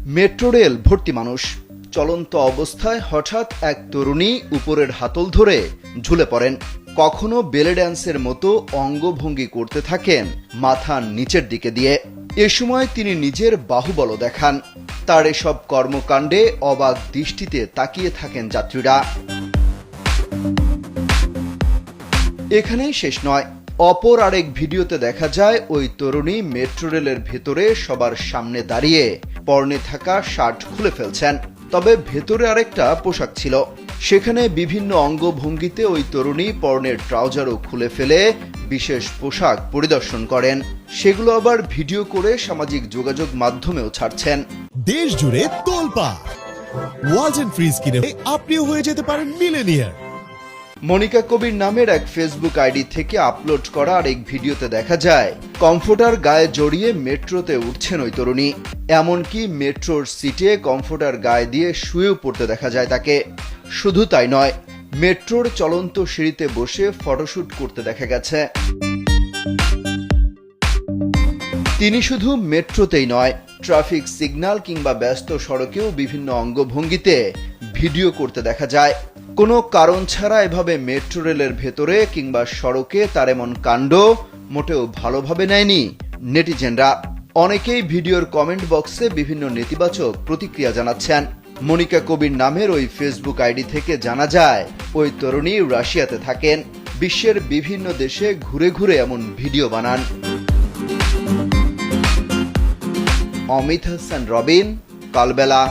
Metro rail ভর্তি মানুষ। চলন্ত অবস্থায় হঠাৎ এক তরুণী উপরের হাতল ধরে ঝুলে পড়েন। কখনো বেলে ড্যান্সের মতো অঙ্গভঙ্গি করতে থাকেন মাথা নিচের দিকে দিয়ে। এ সময় তিনি নিজের বাহুবল দেখান। তার এসব কর্মকাণ্ডে অবাক দৃষ্টিতে তাকিয়ে থাকেন যাত্রীরা। এখানেই শেষ নয়, অপর আরেক ভিডিওতে দেখা যায় ওই তরুণী মেট্রো রেলের ভেতরে সবার সামনে দাঁড়িয়ে পরনে থাকা শার্ট খুলে ফেলছেন। তবে ভেতরে আরেকটা পোশাক ছিল, সেখানে বিভিন্ন অঙ্গভঙ্গিতে ওই তরুণী পরনের ট্রাউজারও খুলে ফেলে বিশেষ পোশাক পরিদর্শন করেন। সেগুলো আবার ভিডিও করে সামাজিক যোগাযোগ মাধ্যমেও ছাড়ছেন। দেশ জুড়ে তোলপাড় ওয়ালটন ফ্রিজ কিনে আপনিও হয়ে যেতে পারেন মিলেনিয়ার। মনিকা কবির নামের এক ফেসবুক আইডি থেকে আপলোড করা আরেক ভিডিওতে দেখা যায় কমফোর্টার গায়ে জড়িয়ে মেট্রোতে উঠছেন ওই তরুণী। এমনকি মেট্রোর সিটে কমফোর্টার গায়ে দিয়ে শুয়েও পড়তে দেখা যায় তাকে। শুধু তাই নয়, মেট্রোর চলন্ত সিঁড়িতে বসে ফটোশুট করতে দেখা গেছে। তিনি শুধু মেট্রোতেই নয়, ট্রাফিক সিগন্যাল কিংবা ব্যস্ত সড়কেও বিভিন্ন অঙ্গভঙ্গিতে ভিডিও করতে দেখা যায়। কোনো কারণ ছাড়া এভাবে মেট্রো রেলের ভেতরে কিংবা সড়কে তার এমন কাণ্ড মোটেও ভালোভাবে নেয়নি নেটিজেনরা। অনেকেই ভিডিওর কমেন্ট বক্সে বিভিন্ন নেতিবাচক প্রতিক্রিয়া জানাচ্ছেন। মনিকা কবির নামের ওই ফেসবুক আইডি থেকে জানা যায় ওই তরুণী রাশিয়াতে থাকেন। বিশ্বের বিভিন্ন দেশে ঘুরে ঘুরে এমন ভিডিও বানান। অমিত হাসান রবিন, কালবেলা।